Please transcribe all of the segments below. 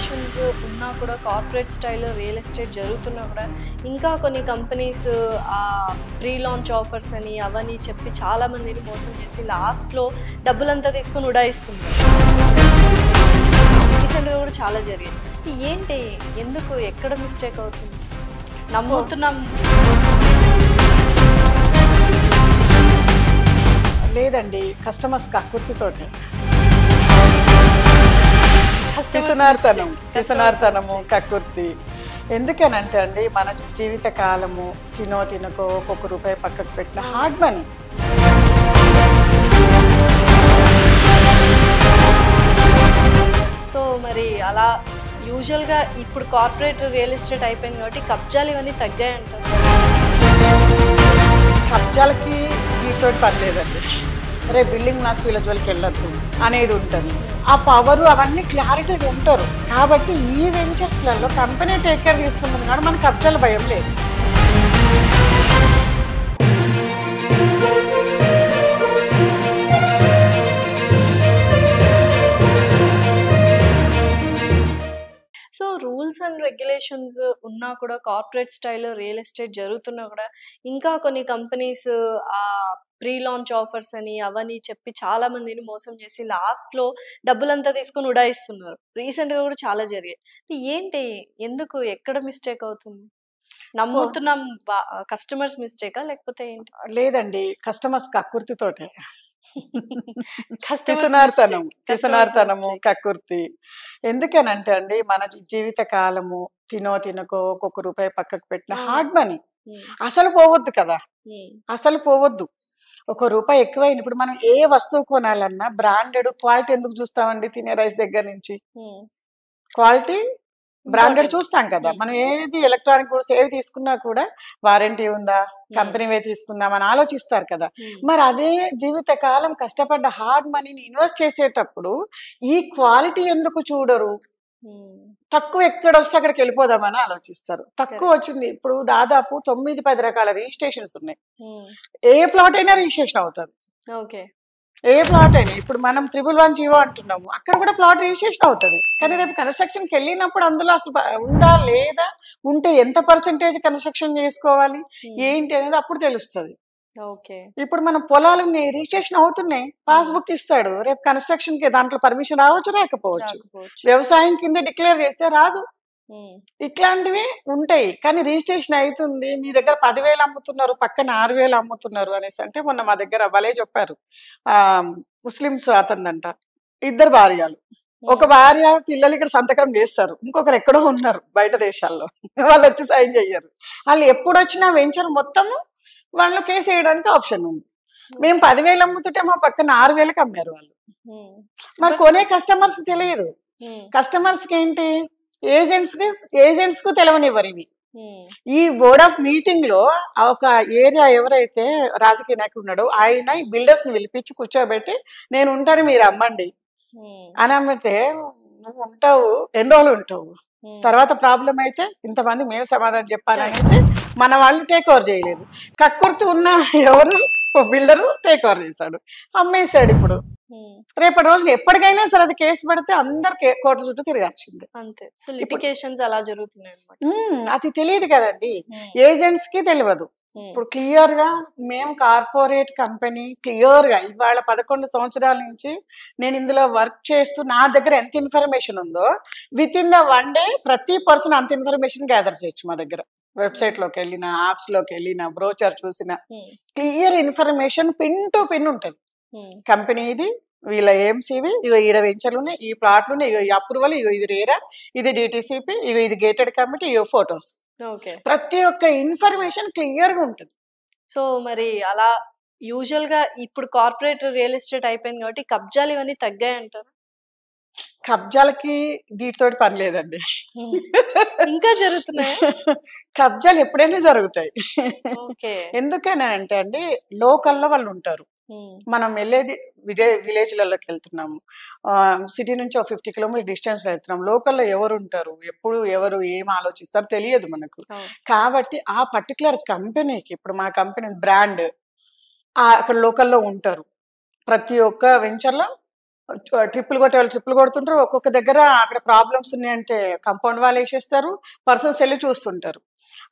Regulations ఉన్నా కూడా corporate స్టైల్లో రియల్ ఎస్టేట్ జరుగుతున్నా కూడా ఇంకా కొన్ని కంపెనీస్ ప్రీ లాంచ్ ఆఫర్స్ అని అవని చెప్పి చాలామందిని మోసం చేసి లాస్ట్లో డబ్బులంతా తీసుకుని ఉడాయిస్తున్నారు. రీసెంట్గా కూడా చాలా జరిగింది. ఏంటి, ఎందుకు, ఎక్కడ మిస్టేక్ అవుతుంది? నమ్ముతున్నాం లేదండి, కస్టమర్స్ కక్కుర్తితోటి పిసనార్తనము కక్కుర్తి. ఎందుకనంటే అండి, మన జీవిత కాలము తినకో ఒక్కొక్క రూపాయి పక్కకు పెట్టిన హార్డ్ మనీ. సో మరి అలా యూజువల్గా ఇప్పుడు కార్పొరేట్ రియల్ ఎస్టేట్ అయిపోయింది కాబట్టి కబ్జాలు ఇవన్నీ తగ్గాయంటారు. కబ్జాలకి వీటితో పని లేదండి. రేపు బిల్డింగ్ మార్క్స్ వీళ్ళ జోలికి వెళ్ళొద్దు అనేది ఉంటుంది. ఆ పవరు అవన్నీ క్లారిటీగా ఉంటారు కాబట్టి ఈ వెంచర్స్లలో కంపెనీ టేక్ కేర్ తీసుకుంటుంది కాబట్టి మనకు కబ్జాల భయం లేదు. సో రూల్స్ అండ్ రెగ్యులేషన్స్ ఉన్నా కూడా కార్పొరేట్ స్టైల్లో రియల్ ఎస్టేట్ జరుగుతున్నా కూడా ఇంకా కొన్ని కంపెనీస్ ప్రీ లాంచ్ ఆఫర్స్ అని అవని చెప్పి చాలామందిని మోసం చేసి లాస్ట్లో డబ్బులంతా తీసుకుని ఉడాయిస్తున్నారు. రీసెంట్గా కూడా చాలా జరిగాయి. ఏంటి, ఎందుకు, ఎక్కడ మిస్టేక్ అవుతుంది? నమ్ముతున్నాం కస్టమర్స్ మిస్టేకా లేకపోతే ఏంటి? లేదండి, కస్టమర్స్ కక్కుర్తితోటే. పిసనార్తనము కక్కుర్తి. ఎందుకనంటే అండి, మన జీవిత కాలము తినకో ఒక్కొక్క రూపాయి పక్కకు పెట్టిన హార్డ్ మనీ అసలు పోవద్దు కదా, అసలు పోవద్దు. ఒక రూపాయి ఎక్కువైంది. ఇప్పుడు మనం ఏ వస్తువు కొనాలన్నా బ్రాండెడ్ క్వాలిటీ ఎందుకు చూస్తామండి? తినే రైస్ దగ్గర నుంచి క్వాలిటీ బ్రాండెడ్ చూస్తాం కదా. మనం ఏది ఎలక్ట్రానిక్ గూడ్స్ ఏవి తీసుకున్నా కూడా వారంటీ ఉందా, కంపెనీ తీసుకుందామని ఆలోచిస్తారు కదా. మరి అదే జీవితకాలం కష్టపడ్డ హార్డ్ మనీని ఇన్వెస్ట్ చేసేటప్పుడు ఈ క్వాలిటీ ఎందుకు చూడరు? తక్కువ ఎక్కడ వస్తే అక్కడికి వెళ్ళిపోదామని ఆలోచిస్తారు. తక్కువ వచ్చింది, ఇప్పుడు దాదాపు 9-10 రకాల రిజిస్ట్రేషన్స్ ఉన్నాయి. ఏ ప్లాట్ అయినా రిజిస్ట్రేషన్ అవుతుంది. ఏ ప్లాట్ అయినా ఇప్పుడు మనం 111 అంటున్నాము, అక్కడ కూడా ప్లాట్ రిజిస్ట్రేషన్ అవుతుంది. కానీ రేపు కన్స్ట్రక్షన్కి వెళ్ళినప్పుడు అందులో అసలు ఉందా లేదా, ఉంటే ఎంత పర్సెంటేజ్ కన్స్ట్రక్షన్ చేసుకోవాలి ఏంటి అనేది అప్పుడు తెలుస్తుంది. ఇప్పుడు మన పొలాలు రిజిస్ట్రేషన్ అవుతున్నాయి, పాస్బుక్ ఇస్తాడు, రేపు కన్స్ట్రక్షన్ కి దాంట్లో పర్మిషన్ రావచ్చు రాకపోవచ్చు, వ్యవసాయం కింద డిక్లేర్ చేస్తే రాదు. ఇట్లాంటివి ఉంటాయి. కానీ రిజిస్ట్రేషన్ అవుతుంది, మీ దగ్గర 10,000 అమ్ముతున్నారు, పక్కన 6,000 అమ్ముతున్నారు అనేసి అంటే మొన్న మా దగ్గర భలే చెప్పారు. ముస్లిమ్స్ అతనంట, 2 భార్యలు, ఒక భార్య పిల్లలు ఇక్కడ సంతకం చేస్తారు, ఇంకొకరు ఎక్కడో ఉన్నారు బయట దేశాల్లో, వాళ్ళు వచ్చి సైన్ చెయ్యరు. వాళ్ళు ఎప్పుడు వచ్చినా వెంచర్ మొత్తము వాళ్ళు కేసు వేయడానికి ఆప్షన్ ఉంది. మేము 10,000 అమ్ముతుంటే మా పక్కన 6,000కి అమ్మారు వాళ్ళు. మరి కొనే కస్టమర్స్ తెలియదు. కస్టమర్స్ కి ఏంటి, ఏజెంట్స్ కు తెలవనివ్వరు ఇవి. ఈ బోర్డ్ ఆఫ్ మీటింగ్ లో ఒక ఏరియా ఎవరైతే రాజకీయ నాయకుడు ఉన్నాడో ఆయన ఈ బిల్డర్స్ ని పిలిపించి కూర్చోబెట్టి, నేను ఉంటాను మీరు అమ్మండి అని అమ్మితే, నువ్వు ఉంటావు ఎన్ని రోజులు ఉంటావు, తర్వాత ప్రాబ్లం అయితే ఇంతమంది మేము సమాధానం చెప్పాలనేసి మన వాళ్ళు టేక్ ఓవర్ చేయలేదు. కక్కుర్తి ఉన్న ఎవరు బిల్డరు టేక్ ఓవర్ చేశాడు, అమ్మేశాడు. ఇప్పుడు రేపటి రోజున ఎప్పటికైనా సరే అది కేసు పెడితే అందరు కోర్టు చుట్టూ తిరగాల్సిందే. అంతే, అలా జరుగుతున్నాయి. అది తెలియదు కదండి, ఏజెంట్స్ కి తెలియదు. ఇప్పుడు క్లియర్ గా మేము కార్పొరేట్ కంపెనీ క్లియర్ గా ఇవాళ 11 సంవత్సరాల నుంచి నేను ఇందులో వర్క్ చేస్తూ నా దగ్గర ఎంత ఇన్ఫర్మేషన్ ఉందో విత్ ఇన్ ద 1 డే ప్రతి పర్సన్ అంత ఇన్ఫర్మేషన్ గ్యాదర్ చేయొచ్చు. మా దగ్గర వెబ్సైట్ లోకి వెళ్ళిన, యాప్స్ లోకి వెళ్ళిన, బ్రోచర్ చూసిన clear information pin to pin ఉంటుంది. కంపెనీ ఇది, వీళ్ళ ఏఎంసీవి, ఇగో ఈడ వెంచర్లు ఉన్నాయి, ఈ ప్లాట్లు ఉన్నాయి, ఇగో ఈ అప్రూవల్, ఇగో ఇది రేరా, ఇది డిటిసిపి, ఇగో ఇది గేటెడ్ కమిటీ, ఇగో ఫొటోస్, ప్రతి ఒక్క ఇన్ఫర్మేషన్ క్లియర్ గా ఉంటుంది. సో మరి అలా యూజువల్ గా ఇప్పుడు కార్పొరేట్ రియల్ ఎస్టేట్ అయిపోయింది కాబట్టి కబ్జాలు ఇవన్నీ తగ్గాయంటారు. కబ్జాలకి వీటితోటి పని లేదండి, ఇంకా జరుగుతున్నాయి. కబ్జాలు ఎప్పుడైనా జరుగుతాయి. ఎందుకని అంటే అండి, లోకల్లో వాళ్ళు ఉంటారు, మనం వెళ్ళేది విలేజ్లలోకి వెళ్తున్నాము, సిటీ నుంచి ఒక 50 కిలోమీటర్ డిస్టెన్స్ వెళ్తున్నాం. లోకల్లో ఎవరు ఉంటారు, ఎప్పుడు ఎవరు ఏం ఆలోచిస్తారు తెలియదు మనకు. కాబట్టి ఆ పర్టికులర్ కంపెనీకి, ఇప్పుడు మా కంపెనీ బ్రాండ్ అక్కడ లోకల్లో ఉంటారు, ప్రతి ఒక్క వెంచర్లో ట్రిప్పులు కొట్టే వాళ్ళు ట్రిప్పులు కొడుతుంటారు. ఒక్కొక్క దగ్గర అక్కడ ప్రాబ్లమ్స్ ఉన్నాయంటే కాంపౌండ్ వాళ్ళు వేసేస్తారు. పర్సన్స్ వెళ్ళి చూస్తుంటారు.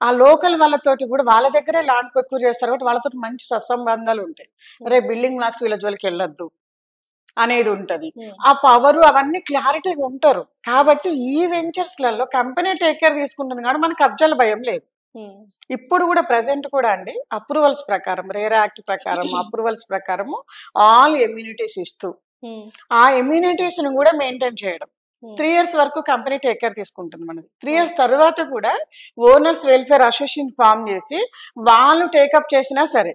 ఆ లోకల్ వాళ్ళతోటి కూడా వాళ్ళ దగ్గరే ల్యాండ్ ప్రొక్యూర్ చేస్తారు కాబట్టి వాళ్ళతో మంచి సత్సంబంధాలు ఉంటాయి. రేపు బిల్డింగ్ బ్లాక్స్ వీళ్ళ జోలికి వెళ్ళొద్దు అనేది ఉంటది. ఆ పవరు అవన్నీ క్లారిటీగా ఉంటారు. కాబట్టి ఈ వెంచర్స్లలో కంపెనీ టేక్ కేర్ తీసుకుంటుంది కాబట్టి మనకి కబ్జాల భయం లేదు. ఇప్పుడు కూడా ప్రెసెంట్ కూడా అండి అప్రూవల్స్ ప్రకారం రేరా యాక్ట్ ప్రకారం అప్రూవల్స్ ప్రకారము ఆల్ ఎమ్యూనిటీస్ ఇస్తూ ఆ ఎమ్యూనిటీస్ ను కూడా మెయింటైన్ చేయడం 3 years వరకు కంపెనీ టేక్ కేర్ తీసుకుంటుంది మనది. 3 years తర్వాత కూడా ఓనర్స్ వెల్ఫేర్ అసోసియేషన్ ఫామ్ చేసి వాళ్ళు టేకప్ చేసినా సరే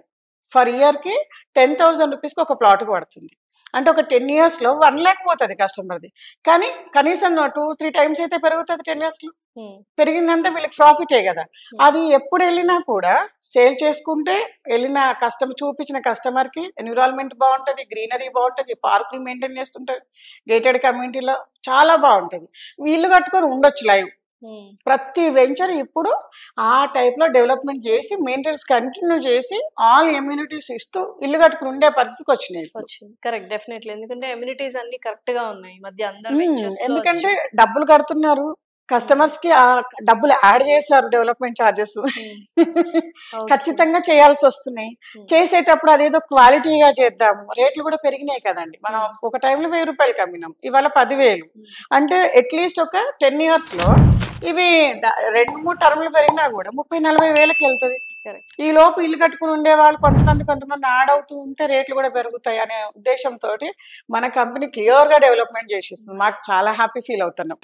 ఫర్ ఇయర్ కి 10,000 రూపీస్కి ఒక ప్లాట్ పడుతుంది. అంటే ఒక 10 years లో 1 lakh పోతుంది కస్టమర్ది. కానీ కనీసం 2-3 times అయితే పెరుగుతుంది 10 years లో. పెరిగిందంటే వీళ్ళకి ప్రాఫిటే కదా. అది ఎప్పుడు వెళ్ళినా కూడా సేల్ చేసుకుంటే వెళ్ళిన కస్టమర్ చూపించిన కస్టమర్ కి ఎన్విరాన్మెంట్ బాగుంటది, గ్రీనరీ బాగుంటది, పార్కులు మెయింటైన్ చేస్తుంటారు, గేటెడ్ కమ్యూనిటీలో చాలా బాగుంటది. వీళ్ళు కట్టుకొని ఉండొచ్చు లైవ్. ప్రతి వెంచర్ ఇప్పుడు ఆ టైప్ లో డెవలప్మెంట్ చేసి మెయింటెనెన్స్ కంటిన్యూ చేసి ఆల్ ఎమ్యూనిటీస్ ఇస్తూ ఇల్లు కట్టుకుని ఉండే పరిస్థితికి వచ్చినాయి. Correct, definitely. ఎందుకంటే ఎమ్యూనిటీస్ అన్ని కరెక్ట్ గా ఉన్నాయి ఈ మధ్య అందరూ. ఎందుకంటే డబ్బులు కడుతున్నారు, కస్టమర్స్ కి ఆ డబ్బులు యాడ్ చేశారు డెవలప్మెంట్ ఛార్జెస్. ఖచ్చితంగా చేయాల్సి వస్తున్నాయి. చేసేటప్పుడు అదేదో క్వాలిటీగా చేద్దాము. రేట్లు కూడా పెరిగినాయి కదండి. మనం ఒక టైంలో 1000 రూపాయలకి అమ్మినాం, ఇవాళ 10,000. అంటే అట్లీస్ట్ ఒక 10 years లో ఇవి 2-3 టర్ములు పెరిగినా కూడా 30-40 వేలకి వెళ్తుంది. ఈ లోపు ఇల్లు కట్టుకుని ఉండే వాళ్ళు కొంతమంది యాడ్ అవుతూ ఉంటే రేట్లు కూడా పెరుగుతాయి అనే ఉద్దేశంతో మన కంపెనీ క్లియర్ గా డెవలప్మెంట్ చేసేస్తుంది. మాకు చాలా హ్యాపీ ఫీల్ అవుతున్నాం.